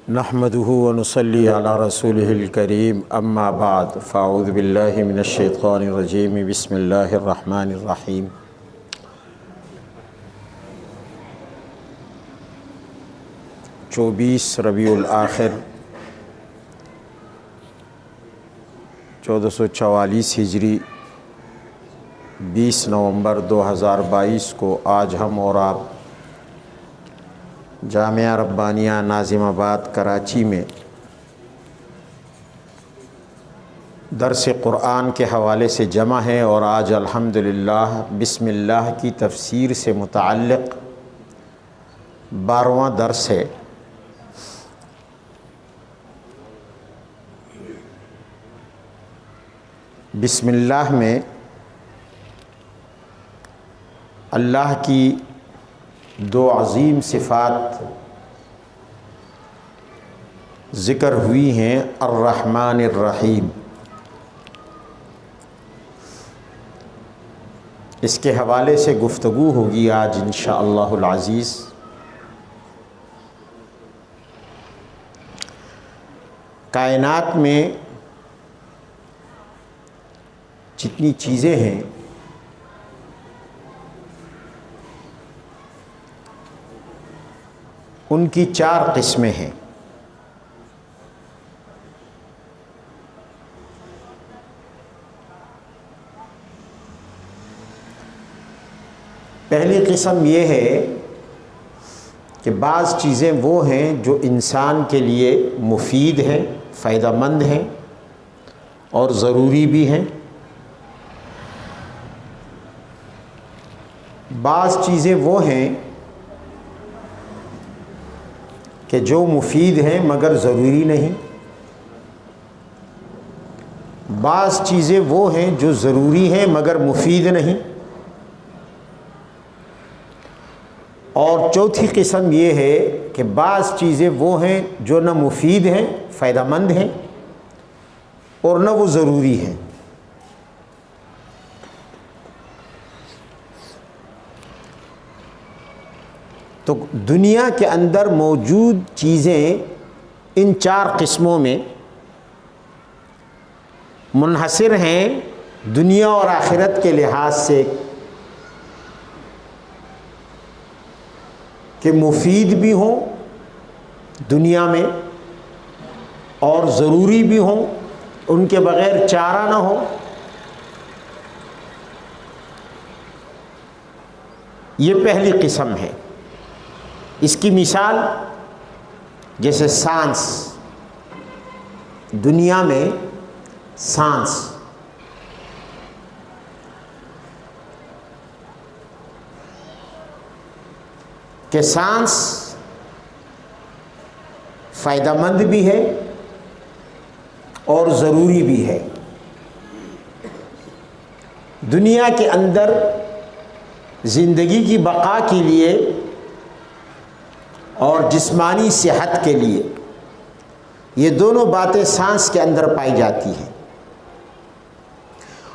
نحمده ونصلي على رسوله الكريم اما بعد فاعوذ بالله من الشیطان الرجیم بسم اللہ الرحمن الرحیم 24 ربیع الآخر 1444 ہجری 20 نومبر 2022 کو آج ہم اور آپ جامعہ ربانیہ ناظم آباد کراچی میں درس قرآن کے حوالے سے جمع ہیں اور آج الحمدللہ بسم اللہ کی تفسیر سے متعلق 12واں درس ہے۔ بسم اللہ میں اللہ کی دو عظیم صفات ذکر ہوئی ہیں، الرحمن الرحیم۔ اس کے حوالے سے گفتگو ہوگی آج انشاءاللہ العزیز۔ کائنات میں جتنی چیزیں ہیں ان کی 4 قسمیں ہیں۔ پہلی قسم یہ ہے کہ بعض چیزیں وہ ہیں جو انسان کے لیے مفید ہیں، فائدہ مند ہیں اور ضروری بھی ہیں۔ بعض چیزیں وہ ہیں کہ جو مفید ہیں مگر ضروری نہیں۔ بعض چیزیں وہ ہیں جو ضروری ہیں مگر مفید نہیں۔ اور چوتھی قسم یہ ہے کہ بعض چیزیں وہ ہیں جو نہ مفید ہیں، فائدہ مند ہیں اور نہ وہ ضروری ہیں۔ تو دنیا کے اندر موجود چیزیں ان 4 قسموں میں منحصر ہیں، دنیا اور آخرت کے لحاظ سے، کہ مفید بھی ہوں دنیا میں اور ضروری بھی ہوں، ان کے بغیر چارہ نہ ہو۔ یہ پہلی قسم ہے۔ اس کی مثال جیسے سانس، دنیا میں سانس کہ سانس فائدہ مند بھی ہے اور ضروری بھی ہے۔ دنیا کے اندر زندگی کی بقا کے لیے اور جسمانی صحت کے لیے یہ دونوں باتیں سانس کے اندر پائی جاتی ہیں،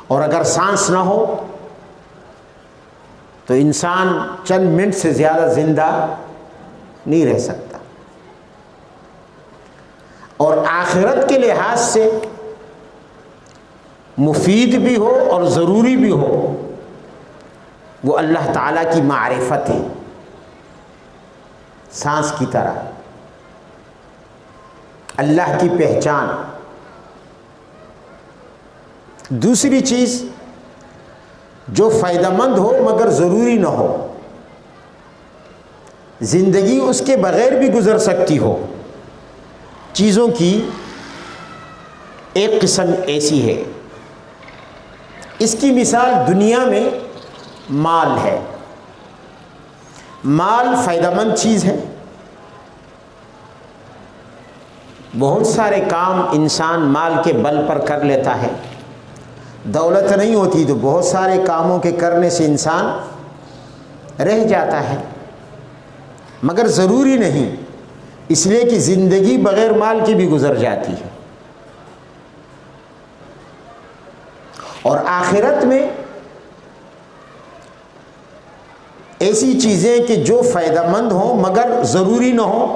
اور اگر سانس نہ ہو تو انسان چند منٹ سے زیادہ زندہ نہیں رہ سکتا۔ اور آخرت کے لحاظ سے مفید بھی ہو اور ضروری بھی ہو، وہ اللہ تعالیٰ کی معرفت ہے، سانس کی طرح اللہ کی پہچان۔ دوسری چیز جو فائدہ مند ہو مگر ضروری نہ ہو، زندگی اس کے بغیر بھی گزر سکتی ہو، چیزوں کی ایک قسم ایسی ہے۔ اس کی مثال دنیا میں مال ہے۔ مال فائدہ مند چیز ہے، بہت سارے کام انسان مال کے بل پر کر لیتا ہے۔ دولت نہیں ہوتی تو بہت سارے کاموں کے کرنے سے انسان رہ جاتا ہے، مگر ضروری نہیں، اس لیے کہ زندگی بغیر مال کی بھی گزر جاتی ہے۔ اور آخرت میں ایسی چیزیں کہ جو فائدہ مند ہوں مگر ضروری نہ ہوں،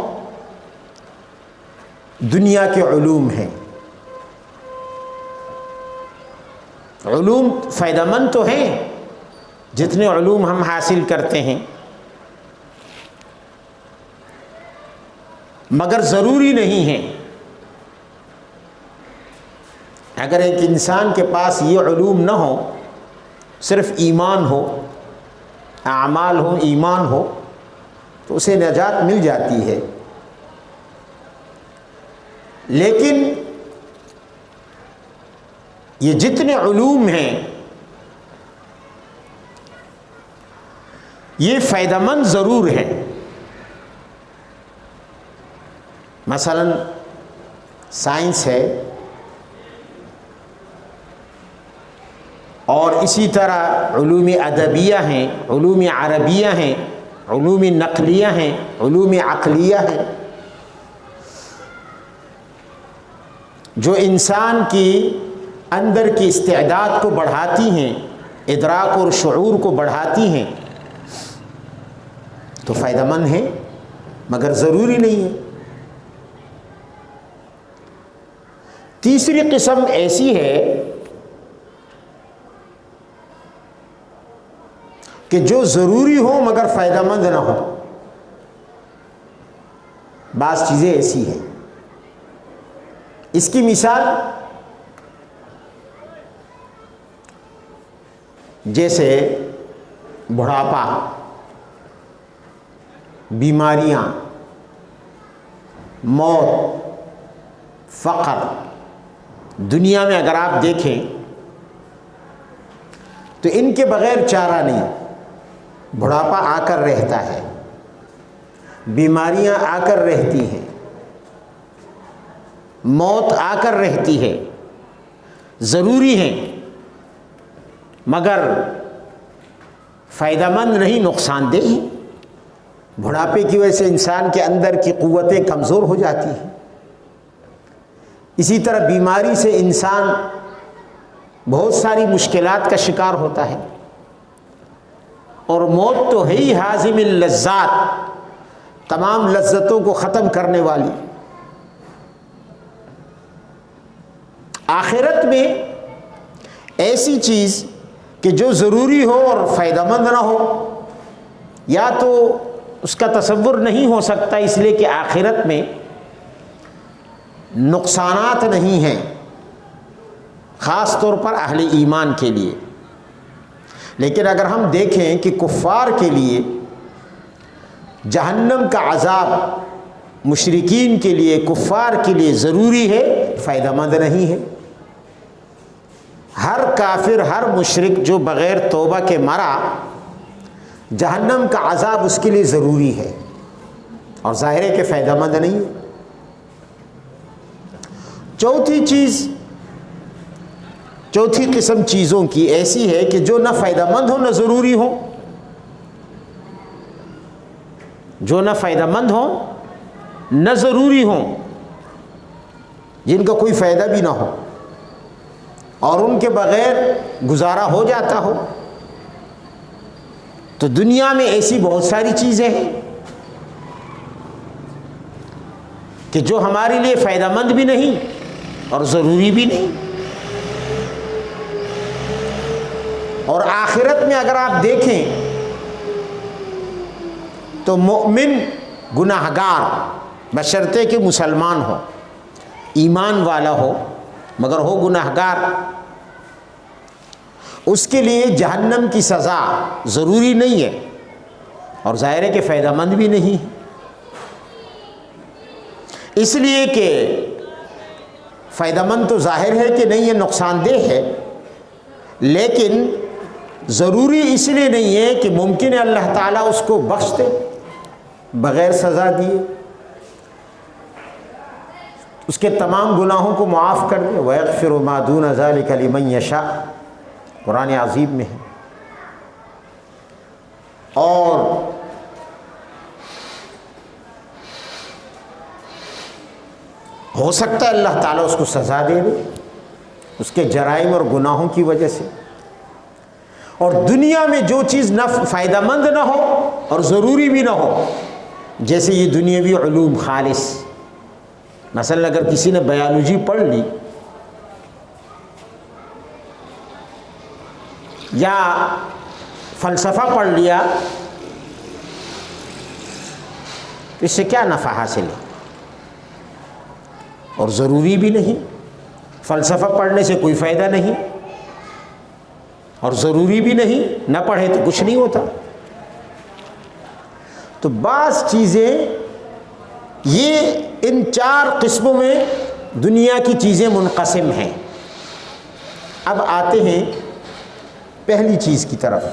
دنیا کے علوم ہیں، علوم فائدہ مند تو ہیں، جتنے علوم ہم حاصل کرتے ہیں، مگر ضروری نہیں ہیں۔ اگر ایک انسان کے پاس یہ علوم نہ ہو، صرف ایمان ہو، اعمال ہو، ایمان ہو، تو اسے نجات مل جاتی ہے۔ لیکن یہ جتنے علوم ہیں یہ فائدہ مند ضرور ہے۔ مثلا سائنس ہے، اور اسی طرح علوم ادبیہ ہیں، علوم عربیہ ہیں، علوم نقلیہ ہیں، علوم عقلیہ ہیں، جو انسان کی اندر کی استعداد کو بڑھاتی ہیں، ادراک اور شعور کو بڑھاتی ہیں، تو فائدہ مند ہے، مگر ضروری نہیں ہے۔ تیسری قسم ایسی ہے کہ جو ضروری ہو مگر فائدہ مند نہ ہو۔ بعض چیزیں ایسی ہیں، اس کی مثال جیسے بڑھاپا، بیماریاں، موت، فقر۔ دنیا میں اگر آپ دیکھیں تو ان کے بغیر چارہ نہیں۔ بڑھاپا آ کر رہتا ہے، بیماریاں آ کر رہتی ہیں، موت آ کر رہتی ہے، ضروری ہیں مگر فائدہ مند نہیں، نقصان دہ ہیں۔ بڑھاپے کی وجہ سے انسان کے اندر کی قوتیں کمزور ہو جاتی ہیں، اسی طرح بیماری سے انسان بہت ساری مشکلات کا شکار ہوتا ہے، اور موت تو ہے ہی ہاضم اللذات، تمام لذتوں کو ختم کرنے والی۔ آخرت میں ایسی چیز کہ جو ضروری ہو اور فائدہ مند نہ ہو، یا تو اس کا تصور نہیں ہو سکتا، اس لیے کہ آخرت میں نقصانات نہیں ہیں، خاص طور پر اہل ایمان کے لیے۔ لیکن اگر ہم دیکھیں کہ کفار کے لیے جہنم کا عذاب مشرکین کے لیے، کفار کے لیے ضروری ہے، فائدہ مند نہیں ہے۔ ہر کافر، ہر مشرک جو بغیر توبہ کے مرا، جہنم کا عذاب اس کے لیے ضروری ہے، اور ظاہر ہے کہ فائدہ مند نہیں ہے۔ چوتھی قسم چیزوں کی ایسی ہے کہ جو نہ فائدہ مند ہو نہ ضروری ہو، جو نہ فائدہ مند ہو نہ ضروری ہو، جن کا کوئی فائدہ بھی نہ ہو اور ان کے بغیر گزارا ہو جاتا ہو۔ تو دنیا میں ایسی بہت ساری چیزیں ہیں کہ جو ہمارے لیے فائدہ مند بھی نہیں اور ضروری بھی نہیں۔ اور آخرت میں اگر آپ دیکھیں تو مومن گناہگار، بشرطے کہ مسلمان ہو، ایمان والا ہو، مگر ہو گناہگار، اس کے لیے جہنم کی سزا ضروری نہیں ہے، اور ظاہر ہے کہ فائدہ مند بھی نہیں ہے، اس لیے کہ فائدہ مند تو ظاہر ہے کہ نہیں ہے، نقصان دہ ہے، لیکن ضروری اس لیے نہیں ہے کہ ممکن ہے اللہ تعالیٰ اس کو بخش دے بغیر سزا دیے، اس کے تمام گناہوں کو معاف کر دے۔ وَيَغْفِرُ مَا دُونَ ذَلِكَ لِمَن يَشَاءُ، قرآن عظیم میں ہے۔ اور ہو سکتا ہے اللہ تعالیٰ اس کو سزا دے دے اس کے جرائم اور گناہوں کی وجہ سے۔ اور دنیا میں جو چیز نہ فائدہ مند نہ ہو اور ضروری بھی نہ ہو، جیسے یہ دنیاوی علوم خالص مثلا اگر کسی نے بایولوجی پڑھ لی یا فلسفہ پڑھ لیا تو اس سے کیا نفع حاصل ہے؟ اور ضروری بھی نہیں، فلسفہ پڑھنے سے کوئی فائدہ نہیں اور ضروری بھی نہیں، نہ پڑھے تو کچھ نہیں ہوتا۔ تو بعض چیزیں یہ ان 4 قسموں میں دنیا کی چیزیں منقسم ہیں۔ اب آتے ہیں پہلی چیز کی طرف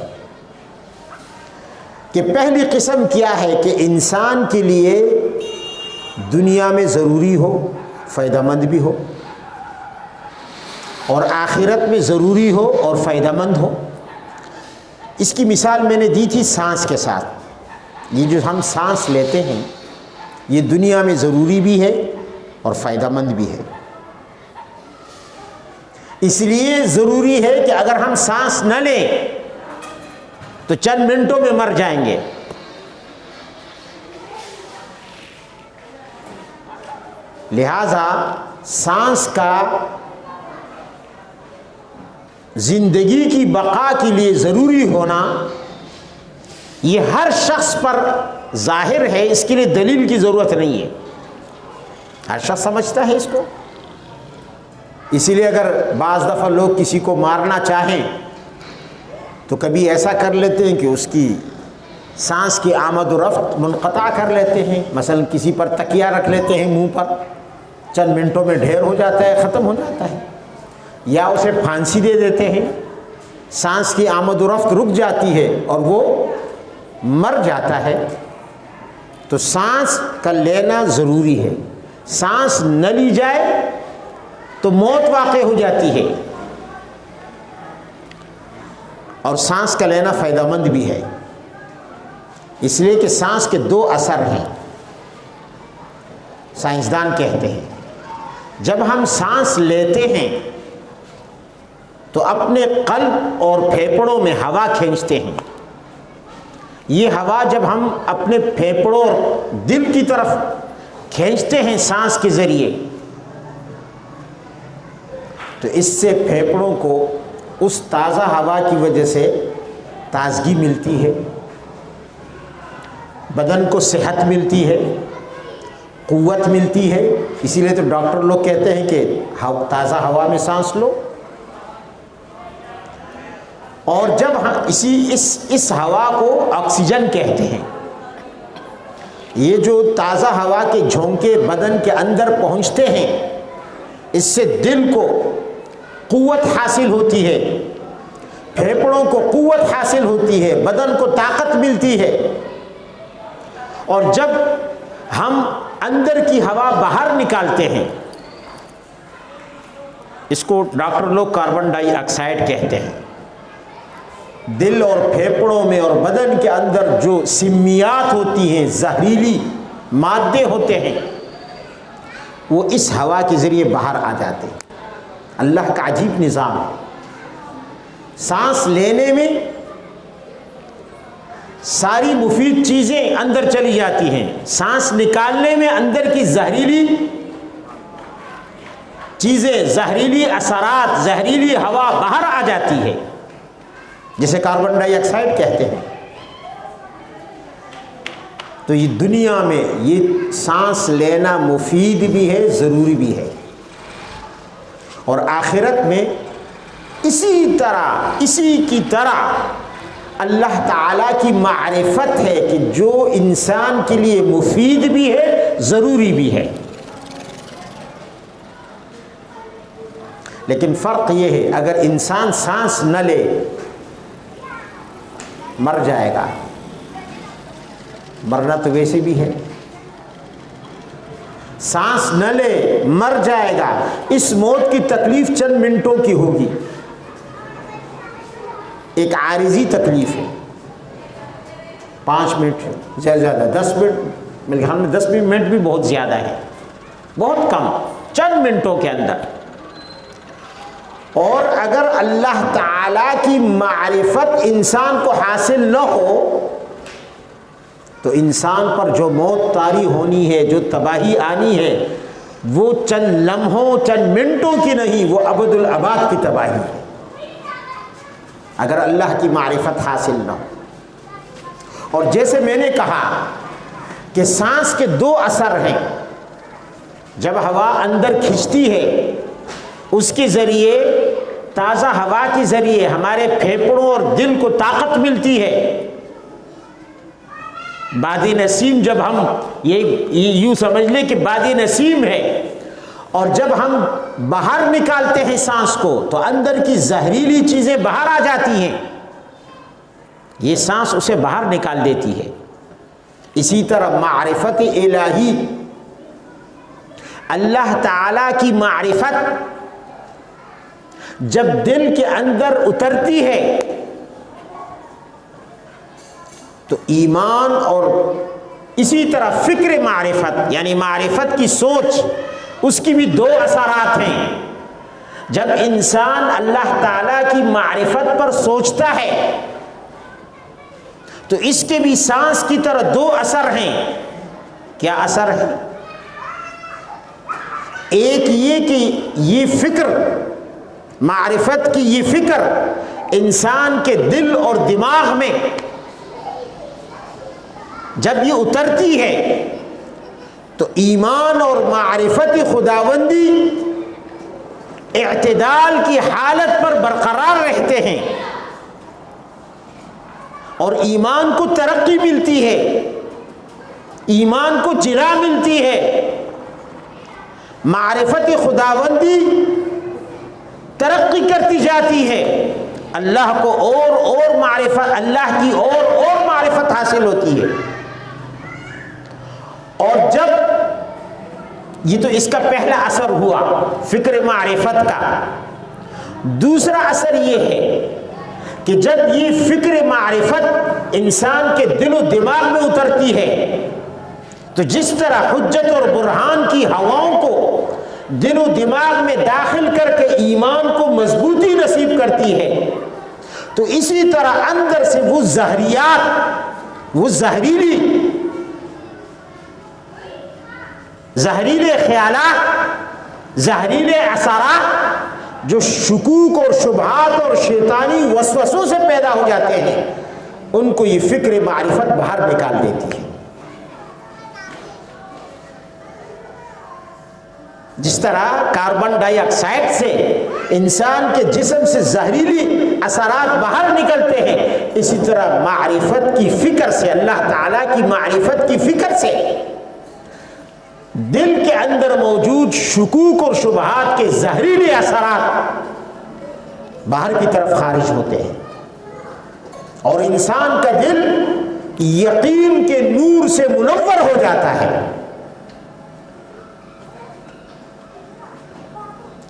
کہ پہلی قسم کیا ہے کہ انسان کے لیے دنیا میں ضروری ہو، فائدہ مند بھی ہو، اور آخرت میں ضروری ہو اور فائدہ مند ہو۔ اس کی مثال میں نے دی تھی سانس کے ساتھ۔ یہ جو ہم سانس لیتے ہیں یہ دنیا میں ضروری بھی ہے اور فائدہ مند بھی ہے۔ اس لیے ضروری ہے کہ اگر ہم سانس نہ لیں تو چند منٹوں میں مر جائیں گے، لہذا سانس کا زندگی کی بقا کے لیے ضروری ہونا یہ ہر شخص پر ظاہر ہے، اس کے لیے دلیل کی ضرورت نہیں ہے، ہر شخص سمجھتا ہے اس کو۔ اسی لیے اگر بعض دفعہ لوگ کسی کو مارنا چاہیں تو کبھی ایسا کر لیتے ہیں کہ اس کی سانس کی آمد و رفت منقطع کر لیتے ہیں، مثلا کسی پر تکیہ رکھ لیتے ہیں منہ پر، چند منٹوں میں ڈھیر ہو جاتا ہے، ختم ہو جاتا ہے، یا اسے پھانسی دے دیتے ہیں، سانس کی آمد و رفت رک جاتی ہے اور وہ مر جاتا ہے۔ تو سانس کا لینا ضروری ہے، سانس نہ لی جائے تو موت واقع ہو جاتی ہے، اور سانس کا لینا فائدہ مند بھی ہے، اس لیے کہ سانس کے 2 اثر ہیں، سائنسدان کہتے ہیں۔ جب ہم سانس لیتے ہیں تو اپنے قلب اور پھیپھڑوں میں ہوا کھینچتے ہیں، یہ ہوا جب ہم اپنے پھیپھڑوں اور دل کی طرف کھینچتے ہیں سانس کے ذریعے تو اس سے پھیپھڑوں کو اس تازہ ہوا کی وجہ سے تازگی ملتی ہے، بدن کو صحت ملتی ہے، قوت ملتی ہے۔ اسی لیے تو ڈاکٹر لوگ کہتے ہیں کہ تازہ ہوا میں سانس لو، اور جب ہم اس ہوا کو آکسیجن کہتے ہیں، یہ جو تازہ ہوا کے جھونکے بدن کے اندر پہنچتے ہیں اس سے دل کو قوت حاصل ہوتی ہے، پھیپھڑوں کو قوت حاصل ہوتی ہے، بدن کو طاقت ملتی ہے، اور جب ہم اندر کی ہوا باہر نکالتے ہیں اس کو ڈاکٹر لوگ کاربن ڈائی آکسائڈ کہتے ہیں، دل اور پھیپھڑوں میں اور بدن کے اندر جو سمیات ہوتی ہیں، زہریلی مادے ہوتے ہیں، وہ اس ہوا کے ذریعے باہر آ جاتے ہیں۔ اللہ کا عجیب نظام ہے، سانس لینے میں ساری مفید چیزیں اندر چلی جاتی ہیں، سانس نکالنے میں اندر کی زہریلی چیزیں، زہریلی اثرات، زہریلی ہوا باہر آ جاتی ہے، جسے کاربن ڈائی آکسائڈ کہتے ہیں۔ تو یہ دنیا میں یہ سانس لینا مفید بھی ہے، ضروری بھی ہے، اور آخرت میں اسی کی طرح اللہ تعالیٰ کی معرفت ہے کہ جو انسان کے لیے مفید بھی ہے، ضروری بھی ہے۔ لیکن فرق یہ ہے اگر انسان سانس نہ لے مر جائے گا، مرنا تو ویسے بھی ہے، سانس نہ لے مر جائے گا، اس موت کی تکلیف چند منٹوں کی ہوگی، ایک عارضی تکلیف ہے، 5 منٹ زیادہ 10 منٹ، میرے خیال میں 10 منٹ بھی بہت زیادہ ہے، بہت کم، چند منٹوں کے اندر۔ اور اگر اللہ تعالیٰ کی معرفت انسان کو حاصل نہ ہو تو انسان پر جو موت طاری ہونی ہے، جو تباہی آنی ہے، وہ چند لمحوں چند منٹوں کی نہیں، وہ ابد الاباد کی تباہی ہے اگر اللہ کی معرفت حاصل نہ ہو۔ اور جیسے میں نے کہا کہ سانس کے دو اثر ہیں، جب ہوا اندر کھنچتی ہے اس کے ذریعے، تازہ ہوا کے ذریعے ہمارے پھیپھڑوں اور دل کو طاقت ملتی ہے۔ بادِ نسیم جب ہم یہ یوں سمجھ لیں کہ بادِ نسیم ہے، اور جب ہم باہر نکالتے ہیں سانس کو تو اندر کی زہریلی چیزیں باہر آ جاتی ہیں، یہ سانس اسے باہر نکال دیتی ہے۔ اسی طرح معرفت الہی، اللہ تعالی کی معرفت جب دل کے اندر اترتی ہے تو ایمان، اور اسی طرح فکر معرفت یعنی معرفت کی سوچ، اس کی بھی دو اثرات ہیں۔ جب انسان اللہ تعالیٰ کی معرفت پر سوچتا ہے تو اس کے بھی سانس کی طرح دو اثر ہیں۔ کیا اثر ہے؟ ایک یہ کہ یہ فکر، معرفت کی یہ فکر انسان کے دل اور دماغ میں جب یہ اترتی ہے تو ایمان اور معرفت خداوندی اعتدال کی حالت پر برقرار رہتے ہیں، اور ایمان کو ترقی ملتی ہے، ایمان کو جلا ملتی ہے۔ معرفت خداوندی ترقی کرتی جاتی ہے، اللہ کو اور معرفت، اللہ کی اور معرفت حاصل ہوتی ہے۔ اور جب یہ تو اس کا پہلا اثر ہوا فکر معرفت کا، دوسرا اثر یہ ہے کہ جب یہ فکر معرفت انسان کے دل و دماغ میں اترتی ہے تو جس طرح حجت اور برہان کی ہواؤں کو دل و دماغ میں داخل کر کے ایمان کو مضبوطی نصیب کرتی ہے، تو اسی طرح اندر سے وہ زہریات، وہ زہریلے خیالات، زہریلے اثرات جو شکوک اور شبہات اور شیطانی وسوسوں سے پیدا ہو جاتے ہیں، ان کو یہ فکر معرفت باہر نکال دیتی ہے۔ جس طرح کاربن ڈائی آکسائڈ سے انسان کے جسم سے زہریلی اثرات باہر نکلتے ہیں، اسی طرح معرفت کی فکر سے، اللہ تعالیٰ کی معرفت کی فکر سے دل کے اندر موجود شکوک اور شبہات کے زہریلے اثرات باہر کی طرف خارج ہوتے ہیں، اور انسان کا دل یقین کے نور سے منور ہو جاتا ہے،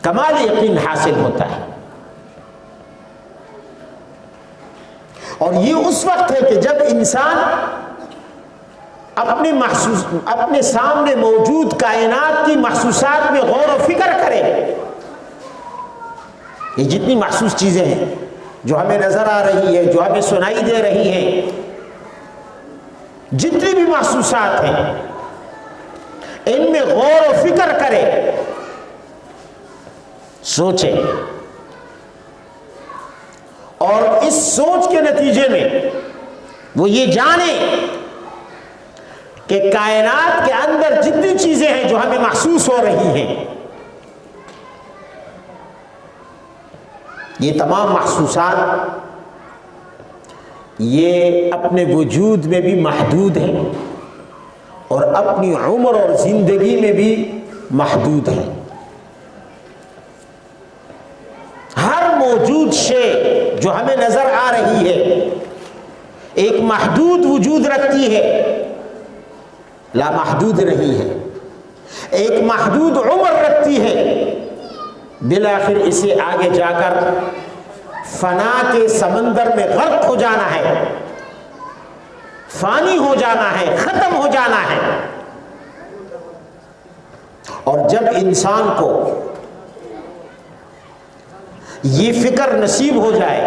کمال یقین حاصل ہوتا ہے۔ اور یہ اس وقت ہے کہ جب انسان اپنے سامنے موجود کائنات کی محسوسات میں غور و فکر کرے۔ یہ جتنی محسوس چیزیں ہیں جو ہمیں نظر آ رہی ہے، جو ہمیں سنائی دے رہی ہیں، جتنی بھی محسوسات ہیں، ان میں غور و فکر کرے، سوچے، اور اس سوچ کے نتیجے میں وہ یہ جانے کہ کائنات کے اندر جتنی چیزیں ہیں جو ہمیں محسوس ہو رہی ہیں، یہ تمام محسوسات یہ اپنے وجود میں بھی محدود ہیں اور اپنی عمر اور زندگی میں بھی محدود ہیں۔ ہر موجود شے جو ہمیں نظر آ رہی ہے ایک محدود وجود رکھتی ہے، لامحدود نہیں ہے، ایک محدود عمر رکھتی ہے، بالآخر اسے آگے جا کر فنا کے سمندر میں غرق ہو جانا ہے، فانی ہو جانا ہے، ختم ہو جانا ہے۔ اور جب انسان کو یہ فکر نصیب ہو جائے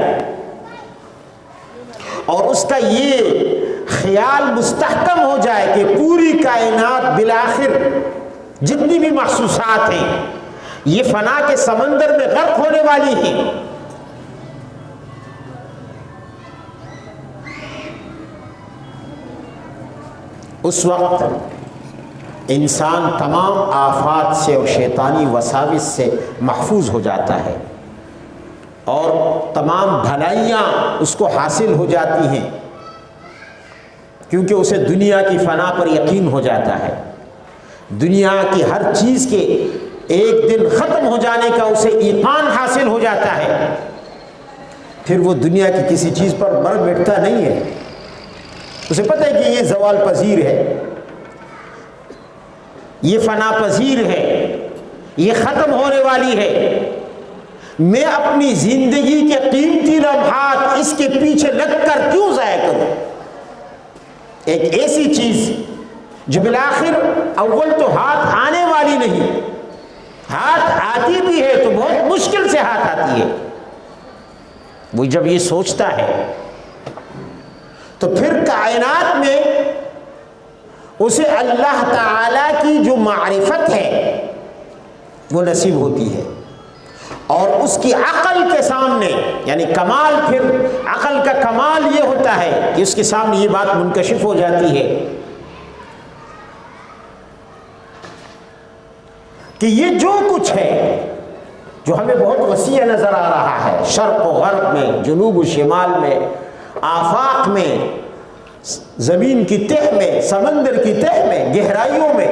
اور اس کا یہ خیال مستحکم ہو جائے کہ پوری کائنات بالآخر جتنی بھی محسوسات ہیں یہ فنا کے سمندر میں غرق ہونے والی ہیں. اس وقت انسان تمام آفات سے اور شیطانی وساوس سے محفوظ ہو جاتا ہے اور تمام بھلائیاں اس کو حاصل ہو جاتی ہیں، کیونکہ اسے دنیا کی فنا پر یقین ہو جاتا ہے. دنیا کی ہر چیز کے ایک دن ختم ہو جانے کا اسے ایقان حاصل ہو جاتا ہے. پھر وہ دنیا کی کسی چیز پر مر مٹتا نہیں ہے. اسے پتہ ہے کہ یہ زوال پذیر ہے، یہ فنا پذیر ہے، یہ ختم ہونے والی ہے. میں اپنی زندگی کے قیمتی لمحات اس کے پیچھے لگ کر کیوں ضائع کروں؟ ایک ایسی چیز جو بالآخر اول تو ہاتھ آنے والی نہیں، ہاتھ آتی بھی ہے تو بہت مشکل سے ہاتھ آتی ہے. وہ جب یہ سوچتا ہے تو پھر کائنات میں اسے اللہ تعالی کی جو معرفت ہے وہ نصیب ہوتی ہے، اور اس کی عقل کے سامنے، یعنی کمال، پھر عقل کا کمال یہ ہوتا ہے کہ اس کے سامنے یہ بات منکشف ہو جاتی ہے کہ یہ جو کچھ ہے جو ہمیں بہت وسیع نظر آ رہا ہے، شرق و غرب میں، جنوب و شمال میں، آفاق میں، زمین کی تہ میں، سمندر کی تہ میں، گہرائیوں میں،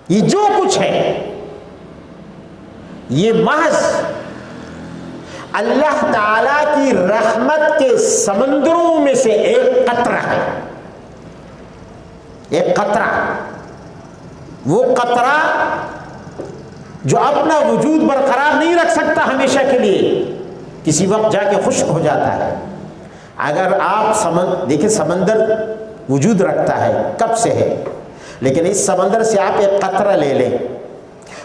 یہ جو کچھ ہے یہ محض اللہ تعالی کی رحمت کے سمندروں میں سے ایک قطرہ ہے. ایک قطرہ، وہ قطرہ جو اپنا وجود برقرار نہیں رکھ سکتا ہمیشہ کے لیے، کسی وقت جا کے خشک ہو جاتا ہے. اگر آپ دیکھیں سمندر وجود رکھتا ہے کب سے ہے، لیکن اس سمندر سے آپ ایک قطرہ لے لیں،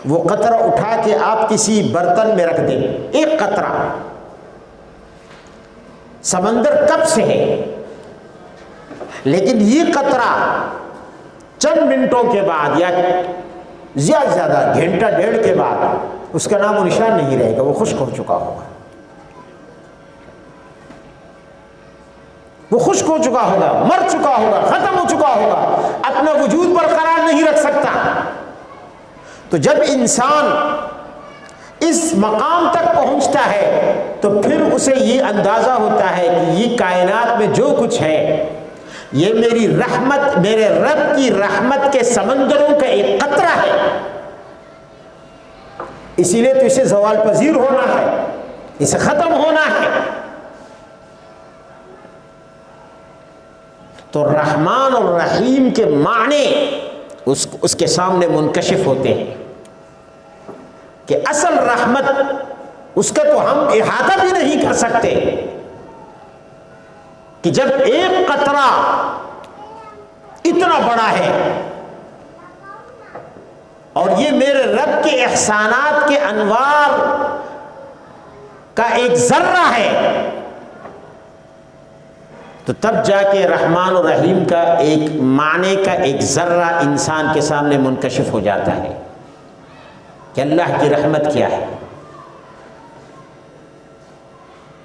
وہ قطرہ اٹھا کے آپ کسی برتن میں رکھ دیں، ایک قطرہ، سمندر کب سے ہے، لیکن یہ قطرہ چند منٹوں کے بعد یا زیادہ سے زیادہ گھنٹہ ڈیڑھ کے بعد اس کا نام و نشان نہیں رہے گا، وہ خشک ہو چکا ہوگا. وہ خشک ہو چکا ہوگا، مر چکا ہوگا، ختم ہو چکا ہوگا، اپنا وجود برقرار نہیں رکھ سکتا. تو جب انسان اس مقام تک پہنچتا ہے تو پھر اسے یہ اندازہ ہوتا ہے کہ یہ کائنات میں جو کچھ ہے یہ میری رحمت، میرے رب کی رحمت کے سمندروں کا ایک قطرہ ہے. اسی لیے تو اسے زوال پذیر ہونا ہے، اسے ختم ہونا ہے. تو رحمان اور رحیم کے معنی اس کے سامنے منکشف ہوتے ہیں کہ اصل رحمت اس کا تو ہم احاطہ بھی نہیں کر سکتے، کہ جب ایک قطرہ اتنا بڑا ہے اور یہ میرے رب کے احسانات کے انوار کا ایک ذرہ ہے، تو تب جا کے رحمان و رحیم کا ایک معنی کا ایک ذرہ انسان کے سامنے منکشف ہو جاتا ہے کہ اللہ کی رحمت کیا ہے.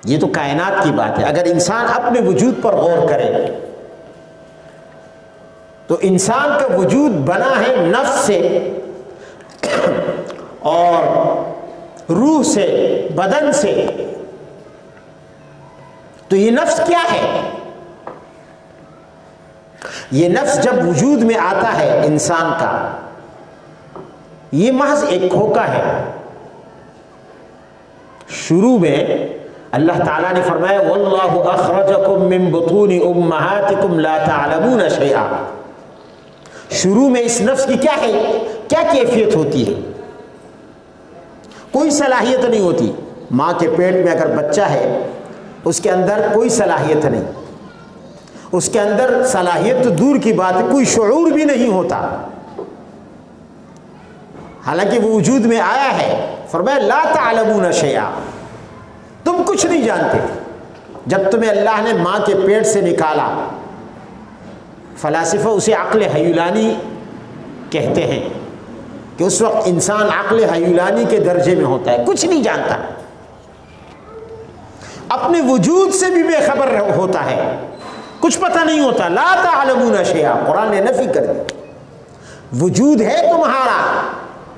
یہ تو کائنات کی بات ہے. اگر انسان اپنے وجود پر غور کرے تو انسان کا وجود بنا ہے نفس سے اور روح سے، بدن سے. تو یہ نفس کیا ہے؟ یہ نفس جب وجود میں آتا ہے انسان کا، یہ محض ایک کھوکا ہے. شروع میں اللہ تعالیٰ نے فرمایا وَاللَّهُ أَخْرَجَكُم مِّن بُطُونِ أُمَّهَاتِكُمْ لَا تَعْلَمُونَ شَيْئًا. شروع میں اس نفس کی کیا ہے، کیا کیفیت ہوتی ہے؟ کوئی صلاحیت نہیں ہوتی. ماں کے پیٹ میں اگر بچہ ہے اس کے اندر کوئی صلاحیت نہیں، اس کے اندر صلاحیت تو دور کی بات ہے، کوئی شعور بھی نہیں ہوتا، حالانکہ وہ وجود میں آیا ہے. فرمایا لا تعلمون شیئا، تم کچھ نہیں جانتے. جب تمہیں اللہ نے ماں کے پیٹ سے نکالا فلاسفہ اسے عقل ہیولانی کہتے ہیں کہ اس وقت انسان عقل ہیولانی کے درجے میں ہوتا ہے، کچھ نہیں جانتا، اپنے وجود سے بھی بے خبر ہوتا ہے، کچھ پتہ نہیں ہوتا. لا تعلمون شیئا، قرآن نے نفی کر دی. وجود ہے تمہارا،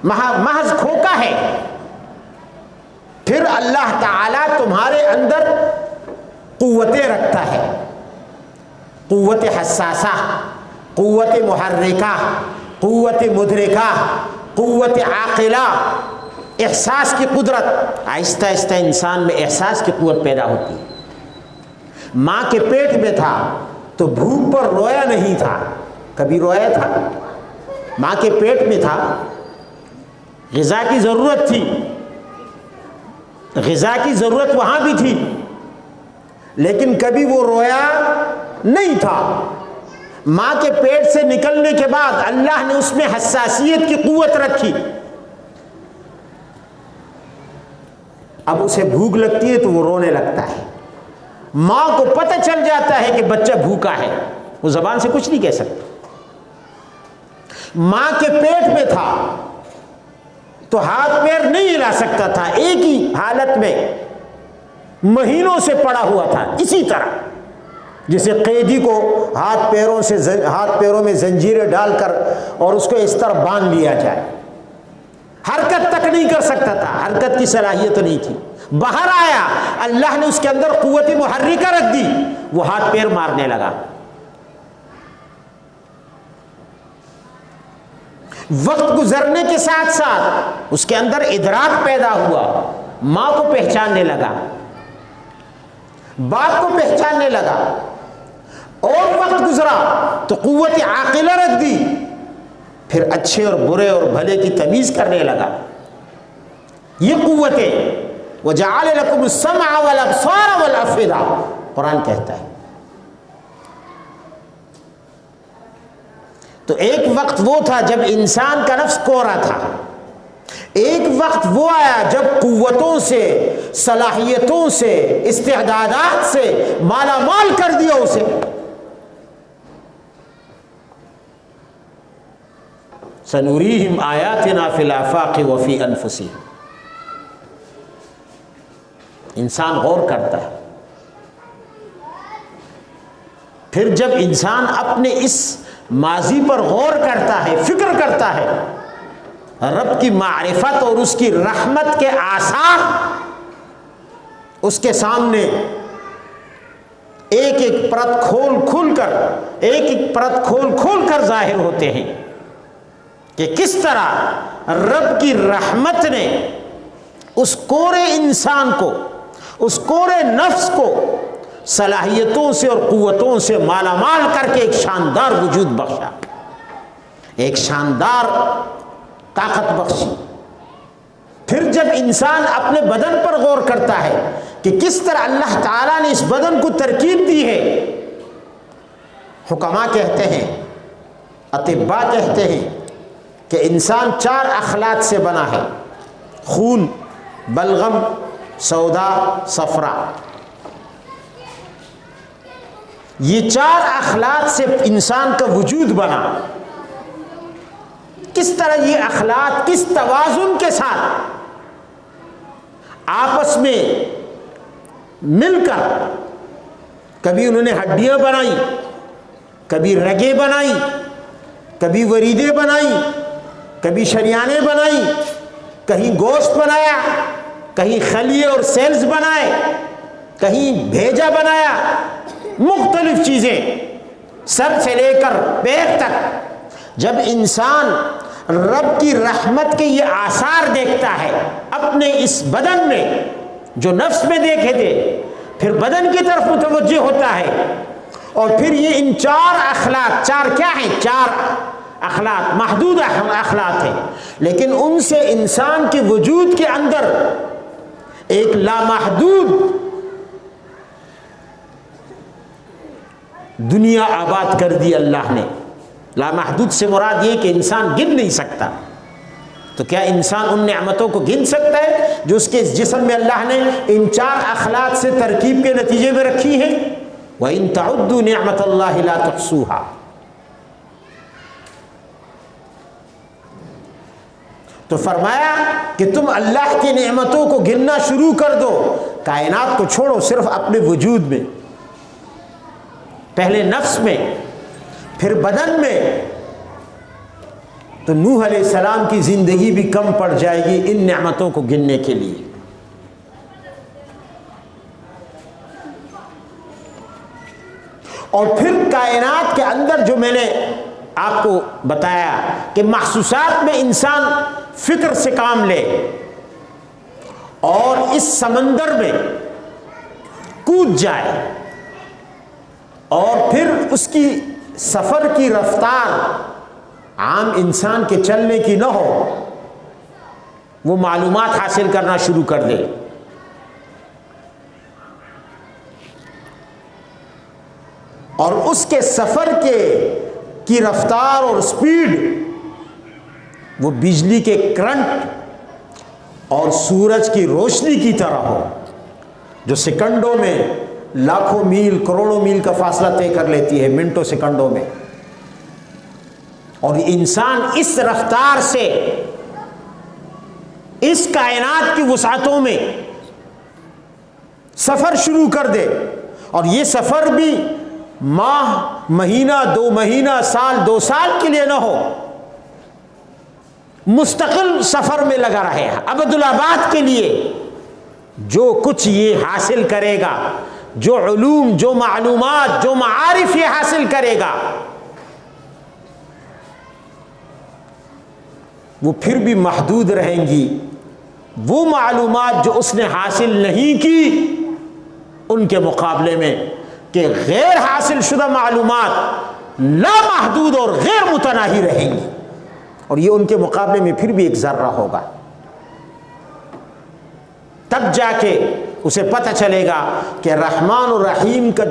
محض کھوکا ہے. پھر اللہ تعالیٰ تمہارے اندر قوتیں رکھتا ہے، قوت حساسہ، قوت محرکہ، قوت مدرکہ، قوت عاقلہ، احساس کی قدرت. آہستہ آہستہ انسان میں احساس کی قوت پیدا ہوتی ہے. ماں کے پیٹ میں تھا تو بھوک پر رویا نہیں تھا، کبھی رویا تھا؟ ماں کے پیٹ میں تھا، غذا کی ضرورت تھی، غذا کی ضرورت وہاں بھی تھی، لیکن کبھی وہ رویا نہیں تھا. ماں کے پیٹ سے نکلنے کے بعد اللہ نے اس میں حساسیت کی قوت رکھی. اب اسے بھوک لگتی ہے تو وہ رونے لگتا ہے. ماں کو پتہ چل جاتا ہے کہ بچہ بھوکا ہے، وہ زبان سے کچھ نہیں کہہ سکتا. ماں کے پیٹ میں تھا تو ہاتھ پیر نہیں ہلا سکتا تھا، ایک ہی حالت میں مہینوں سے پڑا ہوا تھا. اسی طرح جسے قیدی کو ہاتھ پیروں میں زنجیریں ڈال کر اور اس کو اس طرح باندھ لیا جائے، حرکت تک نہیں کر سکتا تھا، حرکت کی صلاحیت نہیں تھی. باہر آیا، اللہ نے اس کے اندر قوت محرکہ رکھ دی، وہ ہاتھ پیر مارنے لگا. وقت گزرنے کے ساتھ ساتھ اس کے اندر ادراک پیدا ہوا، ماں کو پہچاننے لگا، باپ کو پہچاننے لگا. اور وقت گزرا تو قوت عاقلہ رکھ دی، پھر اچھے اور برے اور بھلے کی تمیز کرنے لگا. یہ قوتیں وَجَعَلَ لَكُمُ السَّمْعَ وَالْأَبْصَارَ وَالْأَفْئِدَةَ، قرآن کہتا ہے. تو ایک وقت وہ تھا جب انسان کا نفس کوڑا تھا، ایک وقت وہ آیا جب قوتوں سے، صلاحیتوں سے، استعدادات سے مالا مال کر دیا اسے. سنوریہم آیاتنا فی الآفاق وفی انفسہم. انسان غور کرتا ہے. پھر جب انسان اپنے اس ماضی پر غور کرتا ہے، فکر کرتا ہے، رب کی معرفت اور اس کی رحمت کے آثار اس کے سامنے ایک ایک پرت کھول کر ظاہر ہوتے ہیں کہ کس طرح رب کی رحمت نے اس کورے انسان کو، اس کورے نفس کو صلاحیتوں سے اور قوتوں سے مالا مال کر کے ایک شاندار وجود بخشا، ایک شاندار طاقت بخشی. پھر جب انسان اپنے بدن پر غور کرتا ہے کہ کس طرح اللہ تعالیٰ نے اس بدن کو ترکیب دی ہے. حکماء کہتے ہیں، اطباء کہتے ہیں کہ انسان 4 اخلاط سے بنا ہے: خون، بلغم، سودا، صفرا. یہ 4 اخلاط سے انسان کا وجود بنا. کس طرح یہ اخلاط کس توازن کے ساتھ آپس میں مل کر، کبھی انہوں نے ہڈیاں بنائی، کبھی رگیں بنائی، کبھی وریدیں بنائی، کبھی شریانیں بنائی، کہیں گوشت بنایا، کہیں خلیے اور سیلز بنائے، کہیں بھیجا بنایا، مختلف چیزیں سر سے لے کر پیر تک. جب انسان رب کی رحمت کے یہ آثار دیکھتا ہے اپنے اس بدن میں جو نفس میں دیکھے تھے، پھر بدن کی طرف متوجہ ہوتا ہے، اور پھر یہ ان 4 اخلاق، 4 کیا ہیں؟ 4 اخلاق، محدود اخلاق ہیں، لیکن ان سے انسان کے وجود کے اندر ایک لامحدود دنیا آباد کر دی اللہ نے. لامحدود سے مراد یہ کہ انسان گن نہیں سکتا. تو کیا انسان ان نعمتوں کو گن سکتا ہے جو اس کے جسم میں اللہ نے ان 4 اخلاق سے ترکیب کے نتیجے میں رکھی ہیں؟ وَإِن تَعُدُّوا نِعْمَةَ اللَّهِ لَا تُحْصُوهَا. تو فرمایا کہ تم اللہ کی نعمتوں کو گننا شروع کر دو، کائنات کو چھوڑو، صرف اپنے وجود میں، پہلے نفس میں، پھر بدن میں، تو نوح علیہ السلام کی زندگی بھی کم پڑ جائے گی ان نعمتوں کو گننے کے لیے۔ اور پھر کائنات کے اندر جو میں نے آپ کو بتایا کہ محسوسات میں انسان فکر سے کام لے اور اس سمندر میں کود جائے، اور پھر اس کی سفر کی رفتار عام انسان کے چلنے کی نہ ہو، وہ معلومات حاصل کرنا شروع کر دے، اور اس کے سفر کی رفتار اور سپیڈ وہ بجلی کے کرنٹ اور سورج کی روشنی کی طرح ہو، جو سیکنڈوں میں لاکھوں میل کروڑوں میل کا فاصلہ طے کر لیتی ہے منٹوں سیکنڈوں میں، اور انسان اس رفتار سے اس کائنات کی وسعتوں میں سفر شروع کر دے، اور یہ سفر بھی ماہ، مہینہ، 2 مہینہ، سال، 2 سال کے لیے نہ ہو، مستقل سفر میں لگا رہے، ابدالآباد کے لیے جو کچھ یہ حاصل کرے گا، جو علوم، جو معلومات، جو معارف یہ حاصل کرے گا، وہ پھر بھی محدود رہیں گی۔ وہ معلومات جو اس نے حاصل نہیں کی ان کے مقابلے میں کہ غیر حاصل شدہ معلومات لامحدود اور غیر متناہی رہیں گی، اور یہ ان کے مقابلے میں پھر بھی ایک ذرہ ہوگا۔ تب جا کے اسے پتہ چلے گا کہ رحمان اور رحیم کا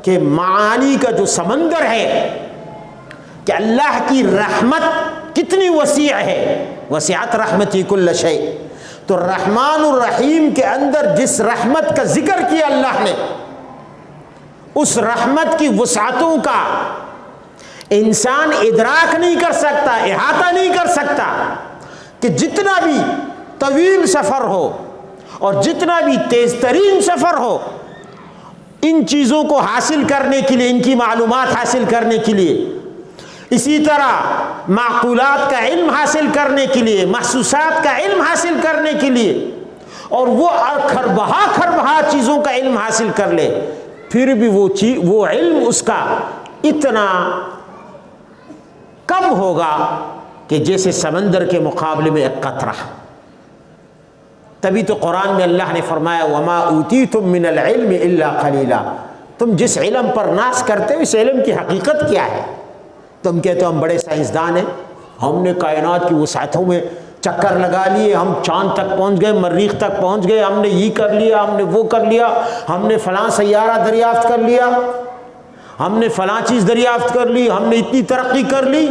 کہ معانی کا جو سمندر ہے، کہ اللہ کی رحمت کتنی وسیع ہے، وسعت رحمتی کل شیء، تو رحمان الرحیم کے اندر جس رحمت کا ذکر کیا اللہ نے، اس رحمت کی وسعتوں کا انسان ادراک نہیں کر سکتا، احاطہ نہیں کر سکتا، کہ جتنا بھی طویل سفر ہو اور جتنا بھی تیز ترین سفر ہو، ان چیزوں کو حاصل کرنے کے لیے، ان کی معلومات حاصل کرنے کے لیے، اسی طرح معقولات کا علم حاصل کرنے کے لیے، محسوسات کا علم حاصل کرنے کے لیے، اور وہ خربہا چیزوں کا علم حاصل کر لے، پھر بھی وہ علم اس کا اتنا کم ہوگا کہ جیسے سمندر کے مقابلے میں ایک قطرہ۔ تبھی تو قرآن میں اللہ نے فرمایا وَمَا أُوتِيتُم مِّنَ الْعِلْمِ إِلَّا قَلِيلًا، تم جس علم پر ناز کرتے ہو اس علم کی حقیقت کیا ہے؟ تم کہتے ہو ہم بڑے سائنسدان ہیں، ہم نے کائنات کی وسعتوں میں چکر لگا لیے، ہم چاند تک پہنچ گئے، مریخ تک پہنچ گئے، ہم نے یہ کر لیا، ہم نے وہ کر لیا، ہم نے فلاں سیارہ دریافت کر لیا، ہم نے فلاں چیز دریافت کر لی، ہم نے اتنی ترقی کر لی۔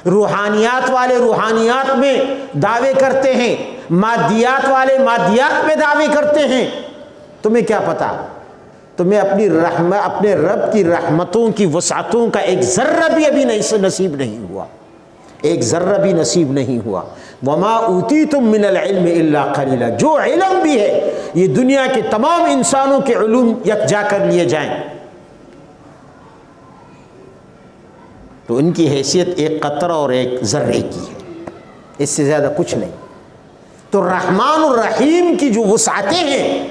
روحانیات والے روحانیات میں دعوے کرتے ہیں، مادیات والے مادیات میں دعوے کرتے ہیں۔ تمہیں کیا پتا؟ تمہیں اپنے رب کی رحمتوں کی وسعتوں کا ایک ذرہ بھی ابھی نصیب نہیں ہوا، ایک ذرہ بھی نصیب نہیں ہوا۔ وما اوتیتم من العلم الا قلیلا، جو علم بھی ہے یہ دنیا کے تمام انسانوں کے علوم یکجا کر لیے جائیں تو ان کی حیثیت ایک قطرہ اور ایک ذرے کی ہے، اس سے زیادہ کچھ نہیں۔ تو رحمان الرحیم کی جو وسعتیں ہیں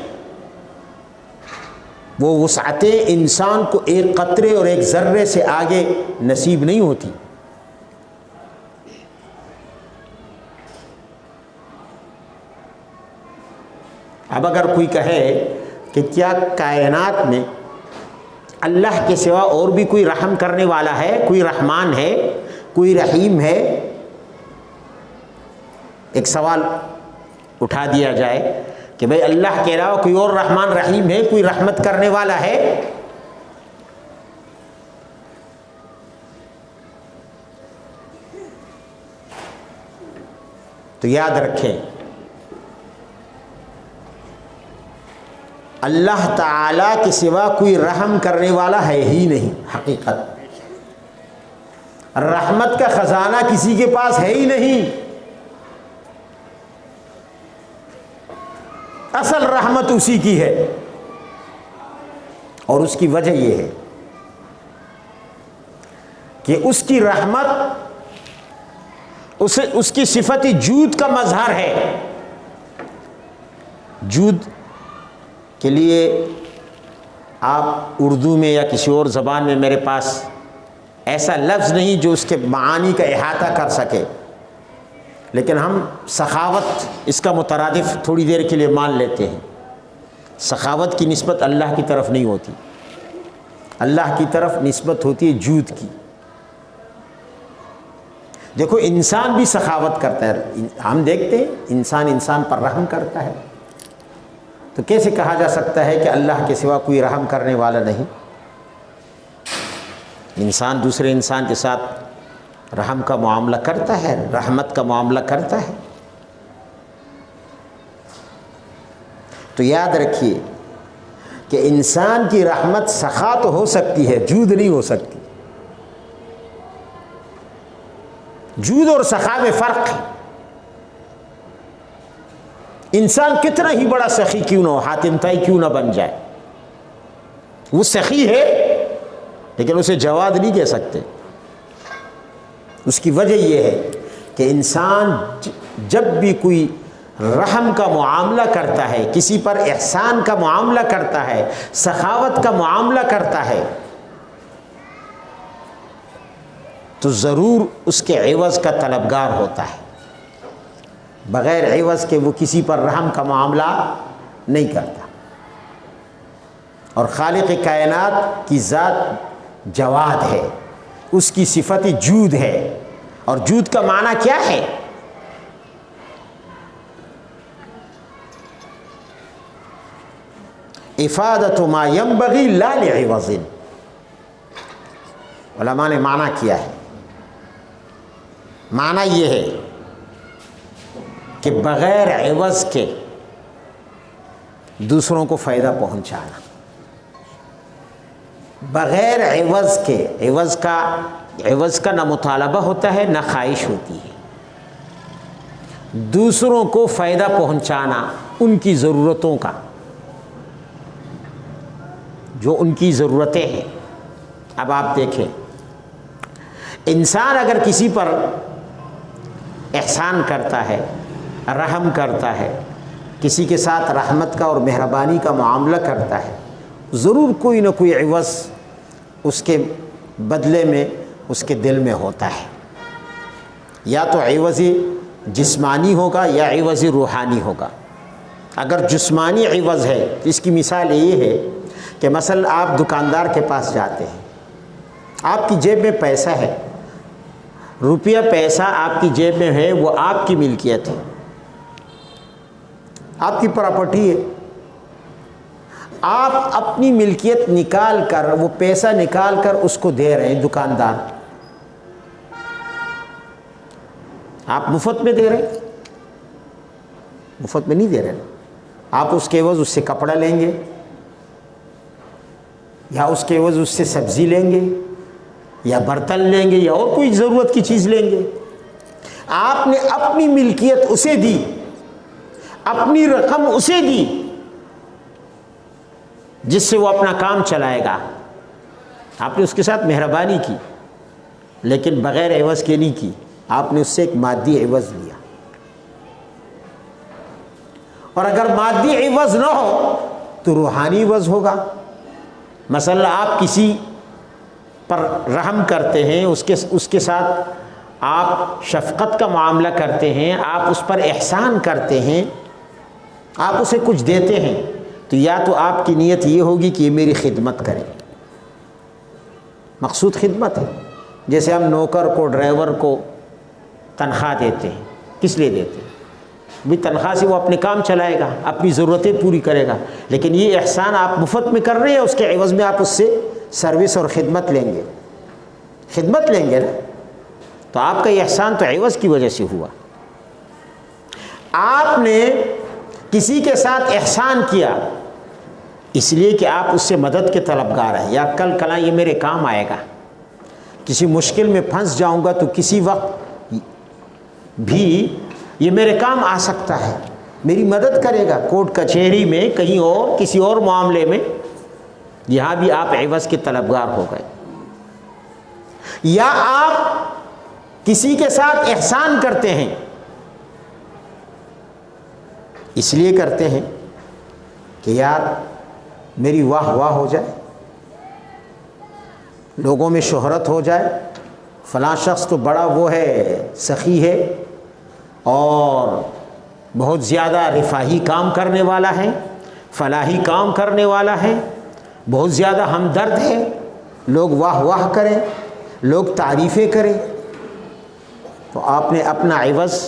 وہ وسعتیں انسان کو ایک قطرے اور ایک ذرے سے آگے نصیب نہیں ہوتی۔ اب اگر کوئی کہے کہ کیا کائنات میں اللہ کے سوا اور بھی کوئی رحم کرنے والا ہے، کوئی رحمان ہے، کوئی رحیم ہے، ایک سوال اٹھا دیا جائے کہ بھئی اللہ کے علاوہ کوئی اور رحمان رحیم ہے، کوئی رحمت کرنے والا ہے؟ تو یاد رکھیں اللہ تعالیٰ کے سوا کوئی رحم کرنے والا ہے ہی نہیں۔ حقیقت رحمت کا خزانہ کسی کے پاس ہے ہی نہیں، اصل رحمت اسی کی ہے، اور اس کی وجہ یہ ہے کہ اس کی رحمت اس کی صفت جود کا مظہر ہے۔ جود کے لیے آپ اردو میں یا کسی اور زبان میں میرے پاس ایسا لفظ نہیں جو اس کے معانی کا احاطہ کر سکے، لیکن ہم سخاوت اس کا مترادف تھوڑی دیر کے لیے مان لیتے ہیں۔ سخاوت کی نسبت اللہ کی طرف نہیں ہوتی، اللہ کی طرف نسبت ہوتی ہے جود کی۔ دیکھو انسان بھی سخاوت کرتا ہے، ہم دیکھتے ہیں انسان پر رحم کرتا ہے، تو کیسے کہا جا سکتا ہے کہ اللہ کے سوا کوئی رحم کرنے والا نہیں؟ انسان دوسرے انسان کے ساتھ رحم کا معاملہ کرتا ہے، رحمت کا معاملہ کرتا ہے۔ تو یاد رکھیے کہ انسان کی رحمت سخا تو ہو سکتی ہے، جود نہیں ہو سکتی۔ جود اور سخا میں فرق ہے۔ انسان کتنا ہی بڑا سخی کیوں نہ ہو، حاتم طائی کیوں نہ بن جائے، وہ سخی ہے لیکن اسے جواد نہیں کہہ سکتے۔ اس کی وجہ یہ ہے کہ انسان جب بھی کوئی رحم کا معاملہ کرتا ہے، کسی پر احسان کا معاملہ کرتا ہے، سخاوت کا معاملہ کرتا ہے، تو ضرور اس کے عوض کا طلبگار ہوتا ہے۔ بغیر عوض کے وہ کسی پر رحم کا معاملہ نہیں کرتا۔ اور خالق کائنات کی ذات جواد ہے، اس کی صفت جود ہے۔ اور جود کا معنی کیا ہے؟ افادۃ ما ينبغي لا لعوض۔ علماء نے معنی کیا ہے، معنی یہ ہے کہ بغیر عوض کے دوسروں کو فائدہ پہنچانا، بغیر عوض کے۔ عوض کا نہ مطالبہ ہوتا ہے نہ خواہش ہوتی ہے۔ دوسروں کو فائدہ پہنچانا، ان کی ضرورتوں کا، جو ان کی ضرورتیں ہیں۔ اب آپ دیکھیں، انسان اگر کسی پر احسان کرتا ہے، رحم کرتا ہے، کسی کے ساتھ رحمت کا اور مہربانی کا معاملہ کرتا ہے، ضرور کوئی نہ کوئی عوض اس کے بدلے میں اس کے دل میں ہوتا ہے۔ یا تو عوض جسمانی ہوگا یا عوض روحانی ہوگا۔ اگر جسمانی عوض ہے تو اس کی مثال یہ ہے کہ مثلا آپ دکاندار کے پاس جاتے ہیں، آپ کی جیب میں پیسہ ہے، روپیہ پیسہ آپ کی جیب میں ہے، وہ آپ کی ملکیت ہے، آپ کی پراپرٹی ہے۔ آپ اپنی ملکیت نکال کر، وہ پیسہ نکال کر اس کو دے رہے ہیں دکاندار، آپ مفت میں دے رہے ہیں؟ مفت میں نہیں دے رہے، آپ اس کے عوض اس سے کپڑا لیں گے، یا اس کے عوض اس سے سبزی لیں گے، یا برتن لیں گے، یا اور کوئی ضرورت کی چیز لیں گے۔ آپ نے اپنی ملکیت اسے دی، اپنی رقم اسے دی جس سے وہ اپنا کام چلائے گا۔ آپ نے اس کے ساتھ مہربانی کی، لیکن بغیر عوض کے نہیں کی، آپ نے اس سے ایک مادی عوض لیا۔ اور اگر مادی عوض نہ ہو تو روحانی عوض ہوگا۔ مثلا آپ کسی پر رحم کرتے ہیں، اس کے ساتھ آپ شفقت کا معاملہ کرتے ہیں، آپ اس پر احسان کرتے ہیں، آپ اسے کچھ دیتے ہیں، تو یا تو آپ کی نیت یہ ہوگی کہ یہ میری خدمت کرے، مقصود خدمت ہے۔ جیسے ہم نوکر کو، ڈرائیور کو تنخواہ دیتے ہیں، کس لیے دیتے ہیں؟ بھی تنخواہ سے وہ اپنے کام چلائے گا، اپنی ضرورتیں پوری کرے گا، لیکن یہ احسان آپ مفت میں کر رہے ہیں، اس کے عوض میں آپ اس سے سروس اور خدمت لیں گے، خدمت لیں گے نا، تو آپ کا یہ احسان تو عوض کی وجہ سے ہوا۔ آپ نے کسی کے ساتھ احسان کیا اس لیے کہ آپ اس سے مدد کے طلبگار ہیں، یا کل کلا یہ میرے کام آئے گا، کسی مشکل میں پھنس جاؤں گا تو کسی وقت بھی یہ میرے کام آ سکتا ہے، میری مدد کرے گا، کورٹ کچہری میں، کہیں اور کسی اور معاملے میں، یہاں بھی آپ عوض کے طلبگار ہو گئے۔ یا آپ کسی کے ساتھ احسان کرتے ہیں، اس لیے کرتے ہیں کہ یار میری واہ واہ ہو جائے، لوگوں میں شہرت ہو جائے، فلاں شخص تو بڑا وہ ہے، سخی ہے اور بہت زیادہ رفاہی کام کرنے والا ہے، فلاحی کام کرنے والا ہے، بہت زیادہ ہمدرد ہے، لوگ واہ واہ کریں، لوگ تعریفیں کریں۔ تو آپ نے اپنا عوض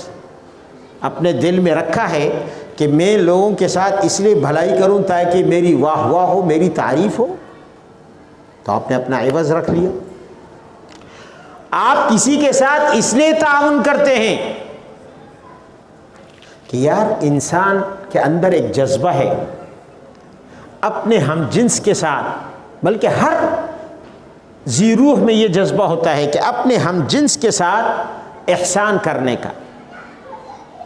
اپنے دل میں رکھا ہے کہ میں لوگوں کے ساتھ اس لیے بھلائی کروں تاکہ میری واہ واہ ہو، میری تعریف ہو، تو آپ نے اپنا عوض رکھ لیا۔ آپ کسی کے ساتھ اس لیے تعاون کرتے ہیں کہ یار انسان کے اندر ایک جذبہ ہے اپنے ہم جنس کے ساتھ، بلکہ ہر ذی روح میں یہ جذبہ ہوتا ہے کہ اپنے ہم جنس کے ساتھ احسان کرنے کا،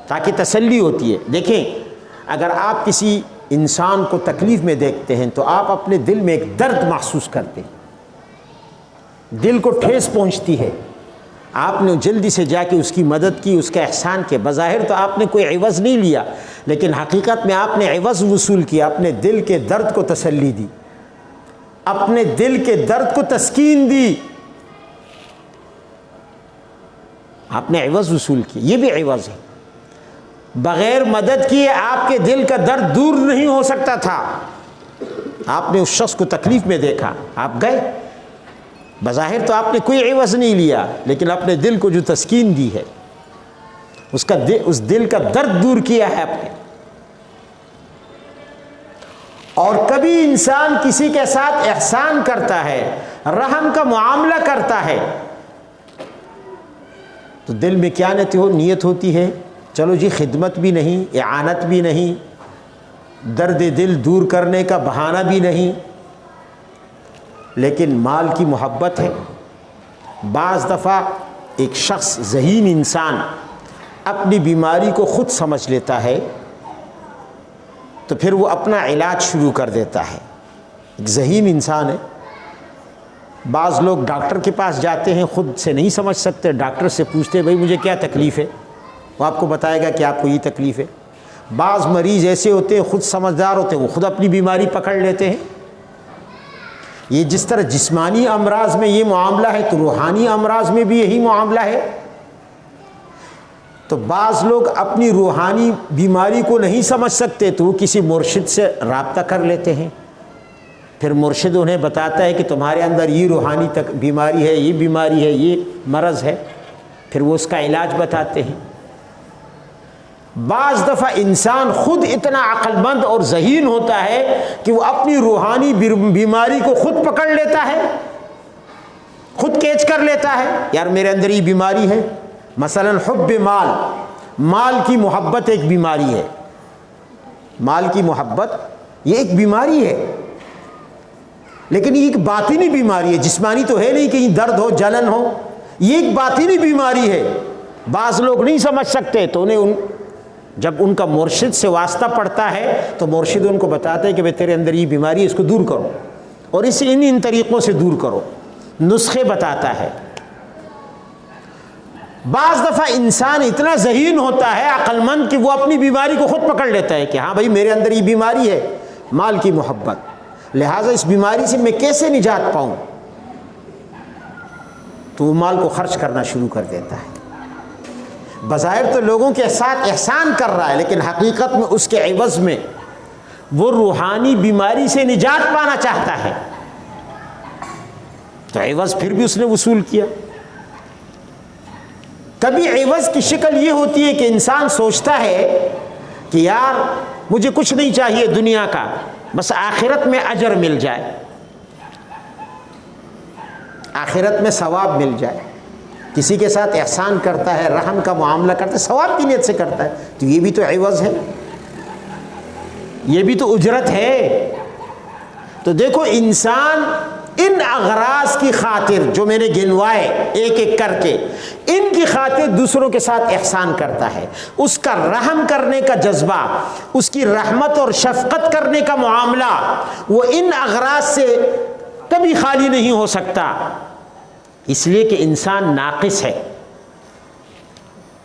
تاکہ تسلی ہوتی ہے۔ دیکھیں، اگر آپ کسی انسان کو تکلیف میں دیکھتے ہیں تو آپ اپنے دل میں ایک درد محسوس کرتے ہیں، دل کو ٹھیس پہنچتی ہے، آپ نے جلدی سے جا کے اس کی مدد کی، اس کا احسان کیا۔ بظاہر تو آپ نے کوئی عوض نہیں لیا، لیکن حقیقت میں آپ نے عوض وصول کیا، اپنے دل کے درد کو تسلی دی، اپنے دل کے درد کو تسکین دی، آپ نے عوض وصول کیا۔ یہ بھی عوض ہے۔ بغیر مدد کیے آپ کے دل کا درد دور نہیں ہو سکتا تھا۔ آپ نے اس شخص کو تکلیف میں دیکھا، آپ گئے، بظاہر تو آپ نے کوئی عوض نہیں لیا، لیکن اپنے دل کو جو تسکین دی ہے، اس دل کا درد دور کیا ہے آپ نے۔ اور کبھی انسان کسی کے ساتھ احسان کرتا ہے، رحم کا معاملہ کرتا ہے، تو دل میں کیا نیت ہوتی ہے؟ چلو جی، خدمت بھی نہیں، اعانت بھی نہیں، درد دل دور کرنے کا بہانہ بھی نہیں، لیکن مال کی محبت ہے۔ بعض دفعہ ایک شخص، ذہین انسان، اپنی بیماری کو خود سمجھ لیتا ہے، تو پھر وہ اپنا علاج شروع کر دیتا ہے۔ ایک ذہین انسان ہے۔ بعض لوگ ڈاکٹر کے پاس جاتے ہیں، خود سے نہیں سمجھ سکتے، ڈاکٹر سے پوچھتے بھائی مجھے کیا تکلیف ہے، وہ آپ کو بتائے گا کہ آپ کو یہ تکلیف ہے۔ بعض مریض ایسے ہوتے ہیں، خود سمجھدار ہوتے ہیں، وہ خود اپنی بیماری پکڑ لیتے ہیں۔ یہ جس طرح جسمانی امراض میں یہ معاملہ ہے، تو روحانی امراض میں بھی یہی معاملہ ہے۔ تو بعض لوگ اپنی روحانی بیماری کو نہیں سمجھ سکتے، تو وہ کسی مرشد سے رابطہ کر لیتے ہیں، پھر مرشد انہیں بتاتا ہے کہ تمہارے اندر یہ روحانی بیماری ہے، یہ بیماری ہے، یہ مرض ہے، پھر وہ اس کا علاج بتاتے ہیں۔ بعض دفعہ انسان خود اتنا عقل مند اور ذہین ہوتا ہے کہ وہ اپنی روحانی بیماری کو خود پکڑ لیتا ہے، خود کیچ کر لیتا ہے، یار میرے اندر یہ بیماری ہے۔ مثلا حب مال کی محبت ایک بیماری ہے، مال کی محبت یہ ایک بیماری ہے، لیکن یہ ایک باطنی بیماری ہے، جسمانی تو ہے نہیں، کہیں درد ہو، جلن ہو، یہ ایک باطنی بیماری ہے۔ بعض لوگ نہیں سمجھ سکتے، تو جب ان کا مرشد سے واسطہ پڑتا ہے تو مرشد ان کو بتاتا ہے کہ بھئی تیرے اندر یہ بیماری ہے، اس کو دور کرو، اور اسے ان طریقوں سے دور کرو، نسخے بتاتا ہے۔ بعض دفعہ انسان اتنا ذہین ہوتا ہے، عقل مند، کہ وہ اپنی بیماری کو خود پکڑ لیتا ہے کہ ہاں بھائی میرے اندر یہ بیماری ہے، مال کی محبت، لہٰذا اس بیماری سے میں کیسے نجات پاؤں، تو وہ مال کو خرچ کرنا شروع کر دیتا ہے۔ بظاہر تو لوگوں کے ساتھ احسان کر رہا ہے، لیکن حقیقت میں اس کے عوض میں وہ روحانی بیماری سے نجات پانا چاہتا ہے، تو عوض پھر بھی اس نے وصول کیا۔ کبھی عوض کی شکل یہ ہوتی ہے کہ انسان سوچتا ہے کہ یار مجھے کچھ نہیں چاہیے دنیا کا، بس آخرت میں اجر مل جائے، آخرت میں ثواب مل جائے۔ کسی کے ساتھ احسان کرتا ہے، رحم کا معاملہ کرتا ہے، ثواب کی نیت سے کرتا ہے، تو یہ بھی تو عوض ہے، یہ بھی تو اجرت ہے۔ تو دیکھو، انسان ان اغراض کی خاطر جو میں نے گنوائے ایک ایک کر کے، ان کی خاطر دوسروں کے ساتھ احسان کرتا ہے، اس کا رحم کرنے کا جذبہ، اس کی رحمت اور شفقت کرنے کا معاملہ، وہ ان اغراض سے کبھی خالی نہیں ہو سکتا، اس لیے کہ انسان ناقص ہے،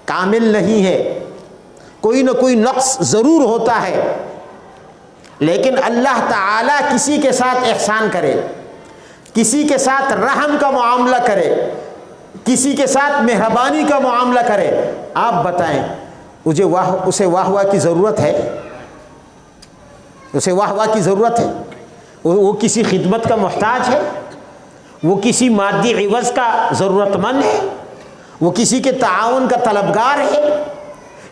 کامل نہیں ہے، کوئی نہ کوئی نقص ضرور ہوتا ہے، لیکن اللہ تعالیٰ کسی کے ساتھ احسان کرے، کسی کے ساتھ رحم کا معاملہ کرے، کسی کے ساتھ مہربانی کا معاملہ کرے، آپ بتائیں اسے واہ واہ کی ضرورت ہے؟ اسے واہ واہ کی ضرورت ہے؟ وہ کسی خدمت کا محتاج ہے؟ وہ کسی مادی عوض کا ضرورت مند ہے؟ وہ کسی کے تعاون کا طلبگار ہے؟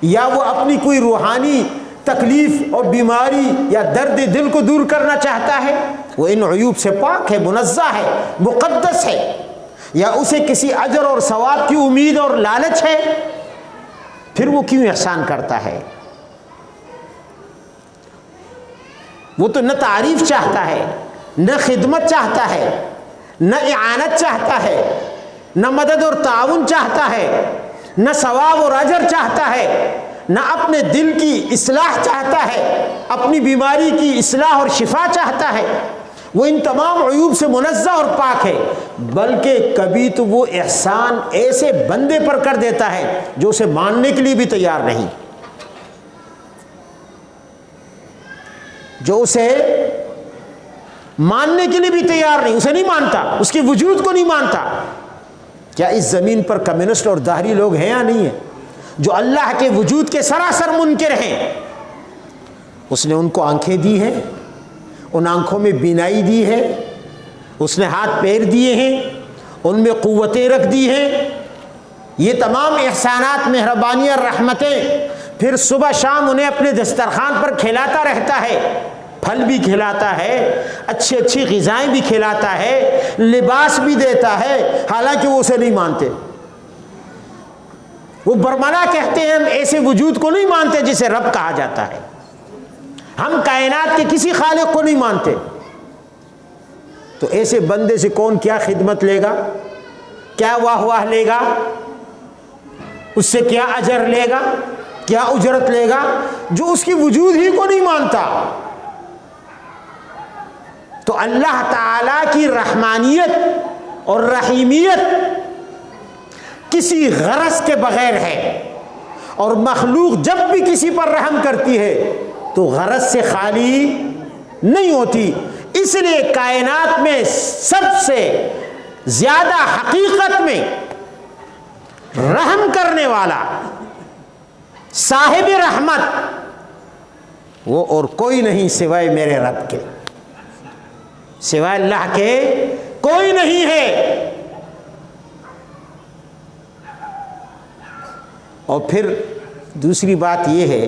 یا وہ اپنی کوئی روحانی تکلیف اور بیماری یا درد دل کو دور کرنا چاہتا ہے؟ وہ ان عیوب سے پاک ہے، منزہ ہے، مقدس ہے، یا اسے کسی اجر اور ثواب کی امید اور لالچ ہے؟ پھر وہ کیوں احسان کرتا ہے؟ وہ تو نہ تعریف چاہتا ہے، نہ خدمت چاہتا ہے، نہ اعانت چاہتا ہے، نہ مدد اور تعاون چاہتا ہے، نہ ثواب اور اجر چاہتا ہے، نہ اپنے دل کی اصلاح چاہتا ہے، اپنی بیماری کی اصلاح اور شفا چاہتا ہے، وہ ان تمام عیوب سے منزہ اور پاک ہے، بلکہ کبھی تو وہ احسان ایسے بندے پر کر دیتا ہے جو اسے ماننے کے لیے بھی تیار نہیں، جو اسے ماننے کے لیے بھی تیار نہیں، اسے نہیں مانتا، اس کے وجود کو نہیں مانتا۔ کیا اس زمین پر کمیونسٹ اور دہری لوگ ہیں یا نہیں ہیں جو اللہ کے وجود کے سراسر منکر ہیں؟ اس نے ان کو آنکھیں دی ہیں، ان آنکھوں میں بینائی دی ہے، اس نے ہاتھ پیر دیے ہیں، ان میں قوتیں رکھ دی ہیں، یہ تمام احسانات، مہربانیاں، رحمتیں، پھر صبح شام انہیں اپنے دسترخوان پر کھلاتا رہتا ہے، پھل بھی کھلاتا ہے، اچھی اچھی غذائیں بھی کھلاتا ہے، لباس بھی دیتا ہے، حالانکہ وہ اسے نہیں مانتے۔ وہ برملا کہتے ہیں ہم ایسے وجود کو نہیں مانتے جسے رب کہا جاتا ہے، ہم کائنات کے کسی خالق کو نہیں مانتے۔ تو ایسے بندے سے کون کیا خدمت لے گا، کیا واہ واہ لے گا، اس سے کیا اجر لے گا، کیا اجرت لے گا، جو اس کی وجود ہی کو نہیں مانتا؟ تو اللہ تعالیٰ کی رحمانیت اور رحیمیت کسی غرض کے بغیر ہے، اور مخلوق جب بھی کسی پر رحم کرتی ہے تو غرض سے خالی نہیں ہوتی۔ اس لیے کائنات میں سب سے زیادہ حقیقت میں رحم کرنے والا، صاحب رحمت، وہ اور کوئی نہیں سوائے میرے رب کے، سوائے اللہ کے کوئی نہیں ہے۔ اور پھر دوسری بات یہ ہے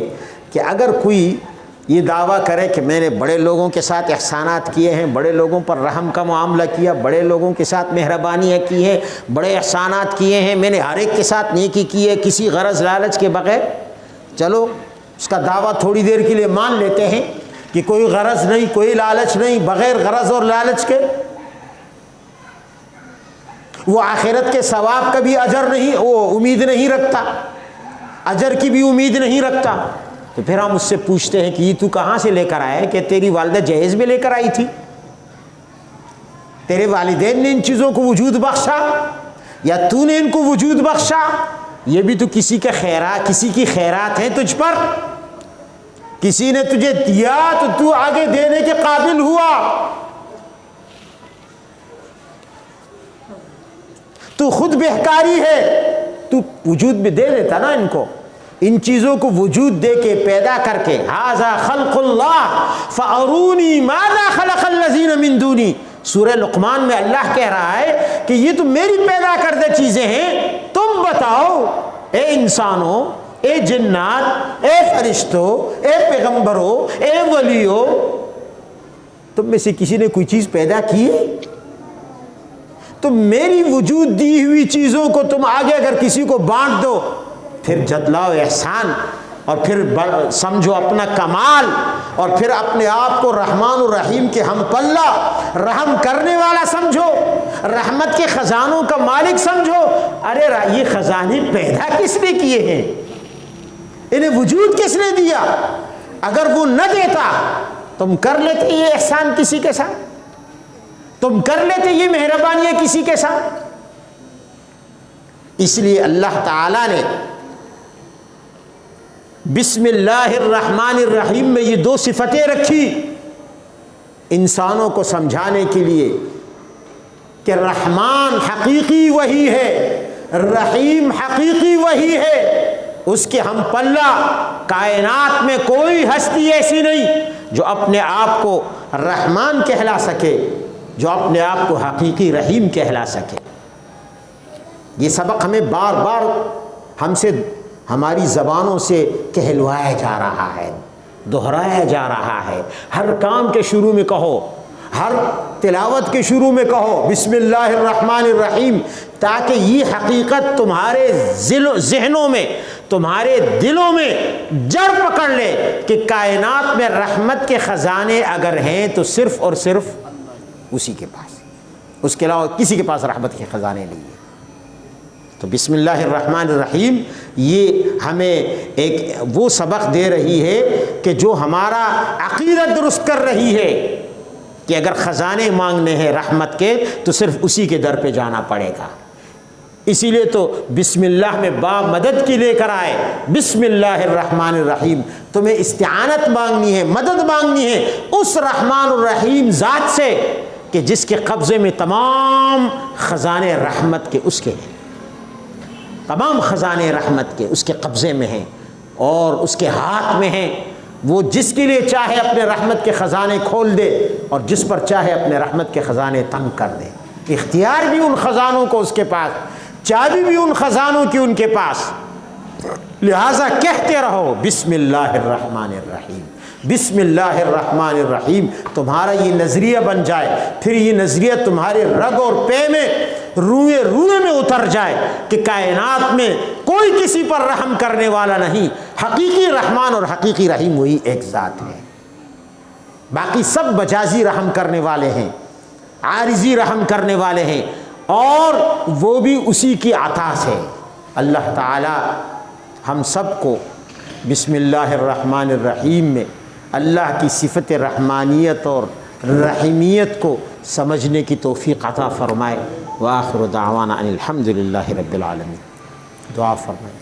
کہ اگر کوئی یہ دعویٰ کرے کہ میں نے بڑے لوگوں کے ساتھ احسانات کیے ہیں، بڑے لوگوں پر رحم کا معاملہ کیا، بڑے لوگوں کے ساتھ مہربانیاں کی ہیں، بڑے احسانات کیے ہیں، میں نے ہر ایک کے ساتھ نیکی کی ہے کسی غرض لالچ کے بغیر، چلو اس کا دعویٰ تھوڑی دیر کے لیے مان لیتے ہیں کہ کوئی غرض نہیں، کوئی لالچ نہیں، بغیر غرض اور لالچ کے، وہ آخرت کے ثواب کا بھی اجر نہیں، وہ امید نہیں رکھتا، اجر کی بھی امید نہیں رکھتا، تو پھر ہم اس سے پوچھتے ہیں کہ یہ تو کہاں سے لے کر آیا ہے؟ کہ تیری والدہ جہیز میں لے کر آئی تھی؟ تیرے والدین نے ان چیزوں کو وجود بخشا یا تو نے ان کو وجود بخشا؟ یہ بھی تو کسی کے خیرات، کسی کی خیرات ہیں تجھ پر، کسی نے تجھے دیا تو تو آگے دینے کے قابل ہوا، تو خود بہکاری ہے، تو وجود میں دے دیتا نا ان کو، ان چیزوں کو وجود دے کے پیدا کر کے، ھذا خلق اللہ فارونی ماذا خلق الذین من دونی، سورہ لقمان میں اللہ کہہ رہا ہے کہ یہ تو میری پیدا کردہ چیزیں ہیں، تم بتاؤ اے انسانوں، اے جنات، اے فرشتوں، اے پیغمبروں، اے ولیوں، تم میں سے کسی نے کوئی چیز پیدا کی ہے؟ تو میری وجود دی ہوئی چیزوں کو تم آگے اگر کسی کو بانٹ دو، پھر جتلاؤ احسان اور پھر سمجھو اپنا کمال، اور پھر اپنے آپ کو رحمان الرحیم کے ہم پلہ، رحم کرنے والا سمجھو، رحمت کے خزانوں کا مالک سمجھو۔ ارے یہ خزانے پیدا کس نے کیے ہیں؟ انہیں وجود کس نے دیا؟ اگر وہ نہ دیتا تم کر لیتے یہ احسان کسی کے ساتھ؟ تم کر لیتے یہ مہربانیاں کسی کے ساتھ؟ اس لیے اللہ تعالیٰ نے بسم اللہ الرحمن الرحیم میں یہ دو صفتیں رکھی انسانوں کو سمجھانے کے لیے کہ رحمان حقیقی وہی ہے، رحیم حقیقی وہی ہے، اس کے ہم پلہ کائنات میں کوئی ہستی ایسی نہیں جو اپنے آپ کو رحمان کہلا سکے، جو اپنے آپ کو حقیقی رحیم کہلا سکے۔ یہ سبق ہمیں بار بار ہم سے ہماری زبانوں سے کہلوایا جا رہا ہے، دہرایا جا رہا ہے۔ ہر کام کے شروع میں کہو، ہر تلاوت کے شروع میں کہو بسم اللہ الرحمن الرحیم، تاکہ یہ حقیقت تمہارے ذہنوں میں، تمہارے دلوں میں جڑ پکڑ لے کہ کائنات میں رحمت کے خزانے اگر ہیں تو صرف اور صرف اسی کے پاس، اس کے علاوہ کسی کے پاس رحمت کے خزانے نہیں ہیں۔ تو بسم اللہ الرحمن الرحیم یہ ہمیں ایک وہ سبق دے رہی ہے کہ جو ہمارا عقیدہ درست کر رہی ہے کہ اگر خزانے مانگنے ہیں رحمت کے تو صرف اسی کے در پہ جانا پڑے گا۔ اسی لیے تو بسم اللہ میں با مدد کی لے کر آئے، بسم اللہ الرحمن الرحیم۔ تمہیں استعانت مانگنی ہے، مدد مانگنی ہے اس رحمان الرحیم ذات سے کہ جس کے قبضے میں تمام خزانے رحمت کے اس کے ہیں، تمام خزانے رحمت کے اس کے قبضے میں ہیں اور اس کے ہاتھ میں ہیں۔ وہ جس کے لیے چاہے اپنے رحمت کے خزانے کھول دے اور جس پر چاہے اپنے رحمت کے خزانے تنگ کر دے۔ اختیار بھی ان خزانوں کو اس کے پاس، چابی بھی ان خزانوں کی ان کے پاس۔ لہٰذا کہتے رہو بسم اللہ الرحمن الرحیم، بسم اللہ الرحمن الرحیم۔ تمہارا یہ نظریہ بن جائے، پھر یہ نظریہ تمہارے رگ اور پے میں، روئے میں اتر جائے کہ کائنات میں کوئی کسی پر رحم کرنے والا نہیں، حقیقی رحمان اور حقیقی رحیم وہی ایک ذات ہے، باقی سب مجازی رحم کرنے والے ہیں، عارضی رحم کرنے والے ہیں، اور وہ بھی اسی کی عطا سے۔ اللہ تعالی ہم سب کو بسم اللہ الرحمن الرحیم میں اللہ کی صفت رحمانیت اور رحیمیت کو سمجھنے کی توفیق عطا فرمائے۔ وآخر دعوانا ان الحمد للہ رب العالمین۔ دعا فرمائے۔